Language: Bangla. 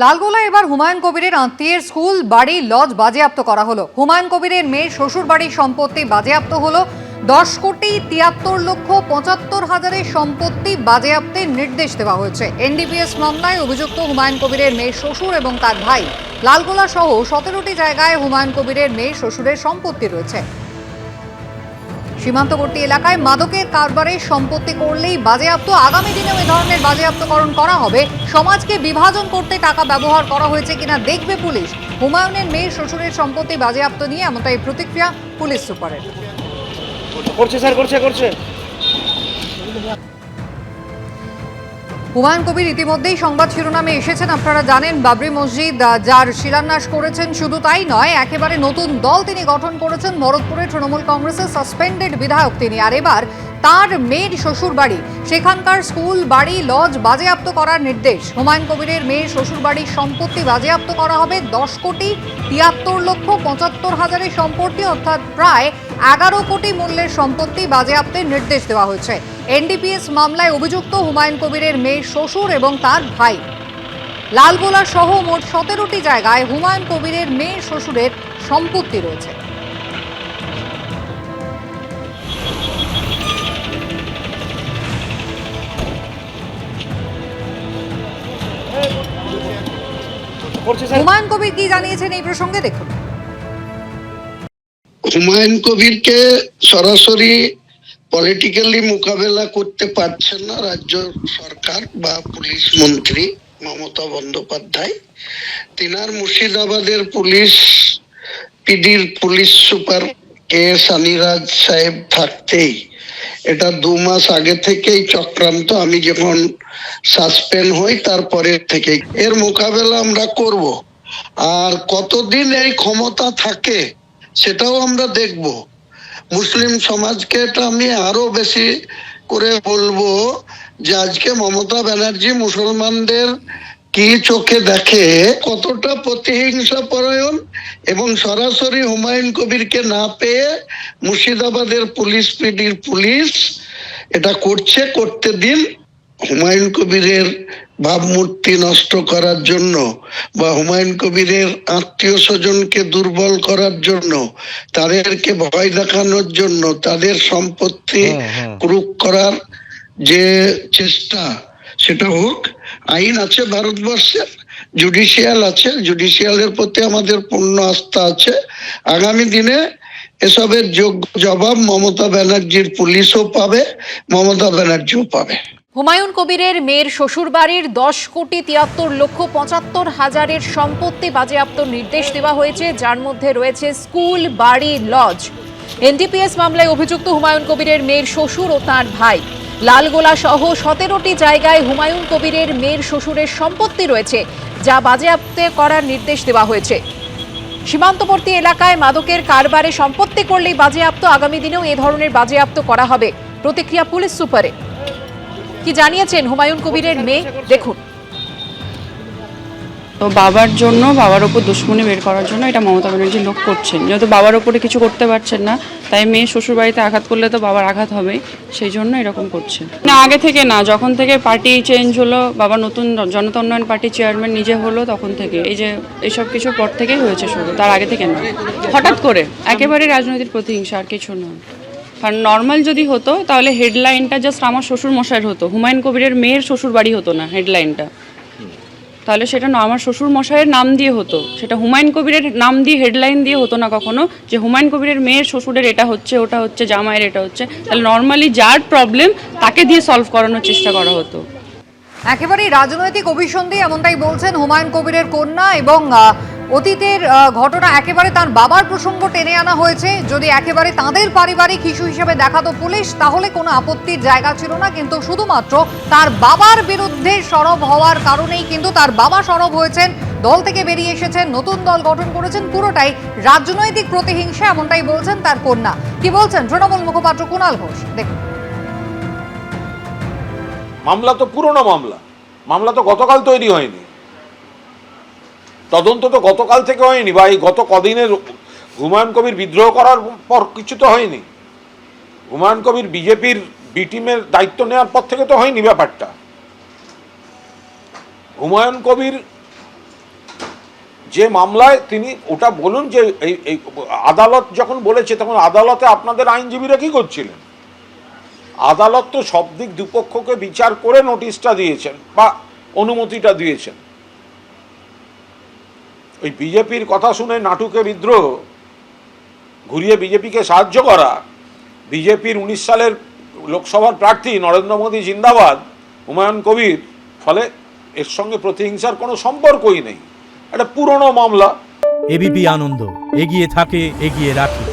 লালগোলায় এবার হুমায়ুন কবিরের আত্মীয়ের স্কুল বাড়ি লজ বাজেয়াপ্ত করা হলো। হুমায়ুন কবিরের মেয়ের শ্বশুর বাড়ির সম্পত্তি বাজেয়াপ্ত হলো। 10,73,75,000 সম্পত্তি বাজেয়াপ্তের নির্দেশ দেওয়া হয়েছে। এনডিপিএস মামলায় অভিযুক্ত হুমায়ুন কবিরের মেয়ের শ্বশুর এবং তার ভাই। লালগোলা সহ 17টি জায়গায় হুমায়ুন কবিরের মেয়ের শ্বশুরের সম্পত্তি রয়েছে। সীমান্তবর্তী এলাকায় মাদকের কারবারের সম্পত্তি করলেই বাজেয়াপ্ত। আগামী দিনেও এ ধরনের বাজেয়াপ্তকরণ করা হবে। সমাজকে বিভাজন করতে টাকা ব্যবহার করা হয়েছে কিনা দেখবে পুলিশ। হুমায়ুনের মেয়ের শ্বশুরের সম্পত্তি বাজেয়াপ্ত নিয়ে এমনটাই প্রতিক্রিয়া পুলিশ সুপারের। হুমায়ুন কবির ইতিমধ্যেই সংবাদ শিরোনামে এসেছেন। আপনারা জানেন বাবরি মসজিদ যার শিলান্যাস করেছেন, শুধু তাই নয়, একেবারে নতুন দল তিনি গঠন করেছেন। ভরতপুরে তৃণমূল কংগ্রেসের সাসপেন্ডেড বিধায়ক তিনি। আর এবার তার মেয়ের শ্বশুর বাড়ি, সেখানকার স্কুল বাড়ি লজ বাজেয়াপ্ত করার নির্দেশ। হুমায়ুন কবিরের মেয়ের শ্বশুর বাড়ির সম্পত্তি বাজেয়াপ্ত করা হবে। 10,73,75,000 সম্পত্তি, অর্থাৎ প্রায় 11 কোটি মূল্যের সম্পত্তি বাজেয়াপ্তের নির্দেশ দেওয়া হয়েছে। এনডিপিএস মামলায় অভিযুক্ত হুমায়ুন কবিরের মেয়ের শ্বশুর এবং তার ভাই। লালগোলা সহ মোট 17টি জায়গায় হুমায়ুন কবিরের মেয়ের শ্বশুরের সম্পত্তি রয়েছে। হুমায়ুন কবির কি জানিয়েছেন এই প্রসঙ্গে দেখুন। হুমায়ুন কবিরকে সরাসরি পলিটিক্যালি মোকাবেলা করতে পারছেন না রাজ্য সরকার বা পুলিশ মন্ত্রী মমতা বন্দ্যোপাধ্যায়। তিনার মুর্শিদাবাদের পুলিশ পিডির পুলিশ সুপার কে সানিরাজ সাহেব থাকতেই এটা 2 মাস আগে থেকেই চক্রান্ত। আমি যখন সাসপেন্ড হই তারপরে থেকে এর মোকাবেলা আমরা করব। আর কতদিন এই ক্ষমতা থাকে সেটাও আমরা দেখব। মুসলিম সমাজকে এটা আমি আরো বেশি করে বলবো যে আজকে মমতা ব্যানার্জি মুসলমানদের কি চোখে দেখে, কতটা প্রতিহিংসা পরায়ণ, এবং সরাসরি হুমায়ুন কবিরকে না পেয়ে মুর্শিদাবাদের পুলিশ পিডির পুলিশ এটা করতে দিন। হুমায়ুন কবিরের ভাবমূর্তি নষ্ট করার জন্য বা হুমায়ুন কবিরের আত্মীয় স্বজনকে দুর্বল করার জন্য, তাদেরকে ভয় দেখানোর জন্য, তাদের সম্পত্তি ক্রুক করার যে চেষ্টা সেটা হোক। আইন আছে ভারতবর্ষের, জুডিশিয়াল আছে, জুডিশিয়ালের প্রতি আমাদের পূর্ণ আস্থা আছে। আগামী দিনে এসবের যোগ্য জবাব মমতা ব্যানার্জির পুলিশও পাবে, মমতা ব্যানার্জিও পাবে। হুমায়ুন কবিরের মেয়ের শ্বশুর বাড়ির 10,73,75,000 সম্পত্তি বাজেয়াপ্ত নির্দেশ দেওয়া হয়েছে, যার মধ্যে রয়েছে স্কুল বাড়ি লজ। এনডিপিএস মামলায় অভিযুক্ত হুমায়ুন কবিরের মেয়ের শ্বশুর ও তার ভাই। লালগোলা সহ 17টি জায়গায় হুমায়ুন কবিরের মেয়ের শ্বশুরের সম্পত্তি রয়েছে, যা বাজেয়াপ্ত করার নির্দেশ দেওয়া হয়েছে। সীমান্তবর্তী এলাকায় মাদকের কারবারে সম্পত্তি করলেই বাজেয়াপ্ত। আগামী দিনেও এ ধরনের বাজেয়াপ্ত করা হবে। প্রতিক্রিয়া পুলিশ সুপারের। কি জানিয়েছেন হুমায়ুন কবিরের মেয়ে দেখুন। তো বাবার জন্য, বাবার ওপর দুশ্মনী বের করার জন্য এটা মমতা ব্যানার্জি লোক করছেন। যেহেতু বাবার ওপরে কিছু করতে পারছেন না, তাই মেয়ে শ্বশুর বাড়িতে আঘাত করলে তো বাবার আঘাত হবেই, সেই জন্য এরকম করছেন। না, আগে থেকে না, যখন থেকে পার্টি চেঞ্জ হলো, বাবা নতুন জনতা উন্নয়ন পার্টির চেয়ারম্যান নিজে হলো, তখন থেকে এই যে এইসব কিছুর পর থেকেই হয়েছে শুরু, তার আগে থেকে না। হঠাৎ করে একেবারে রাজনৈতিক প্রতিহিংসা, আর কিছু নয়। কারণ নর্মাল যদি হতো তাহলে হেডলাইনটা জাস্ট আমার শ্বশুর মশাইয়ের হতো, হুমায়ুন কবিরের মেয়ের শ্বশুর বাড়ি হতো না হেডলাইনটা। তাহলে সেটা আমার শ্বশুর মশাইয়ের নাম দিয়ে হতো, সেটা হুমায়ুন কবিরের নাম দিয়ে হেডলাইন দিয়ে হতো না কখনো, যে হুমায়ুন কবিরের মেয়ের শ্বশুরের এটা হচ্ছে, ওটা হচ্ছে, জামাইয়ের এটা হচ্ছে। তাহলে নর্মালি যার প্রবলেম তাকে দিয়ে সলভ করানোর চেষ্টা করা হতো। একেবারেই রাজনৈতিক অভিসন্ধি, এমনটাই বলছেন হুমায়ুন কবিরের কন্যা। এবং অতীতের ঘটনা একেবারে তার বাবার প্রসঙ্গ টেনে আনা হয়েছে। যদি একেবারে তাদের পারিবারিক ইস্যু হিসেবে দেখাতো পুলিশ, তাহলে কোনো আপত্তির জায়গা ছিল না। কিন্তু শুধুমাত্র তার বাবার বিরুদ্ধে সরব হওয়ার কারণেই কিন্তু তার বাবা সরব হয়েছেন, দল থেকে বেরিয়ে এসেছেন, নতুন দল গঠন করেছেন। পুরোটাই রাজনৈতিক প্রতিহিংসা, এমনটাই বলছেন তার কন্যা। কি বলছেন তৃণমূল মুখপাত্র কুণাল ঘোষ দেখুন। মামলা তো পুরনো মামলা তো গতকাল তৈরি হয়নি, তদন্ত তো গতকাল থেকে হয়নি, বা এই গত কদিনের হুমায়ুন কবির বিদ্রোহ করার পর কিছু তো হয়নি। হুমায়ুন কবির বিজেপির বি টিমের দায়িত্ব নেওয়ার পর থেকে তো হয়নি ব্যাপারটা। হুমায়ুন কবির যে মামলায় তিনি ওটা বলুন যে এই আদালত যখন বলেছে তখন আদালতে আপনাদের আইনজীবীরা কি করছিলেন? আদালত তো সব দিক দুপক্ষকে বিচার করে নোটিশটা দিয়েছেন বা অনুমতিটা দিয়েছেন। ওই বিজেপির কথা শুনে নাটুকে বিদ্রোহ, ঘুরিয়ে বিজেপিকে সাহায্য করা, বিজেপির 19 সালের লোকসভার প্রার্থী নরেন্দ্র মোদী জিন্দাবাদ, হুমায়ুন কবির, ফলে এর সঙ্গে প্রতিহিংসার কোনো সম্পর্কই নেই, একটা পুরনো মামলা। এবিপি আনন্দ, এগিয়ে থাকে, এগিয়ে রাখে।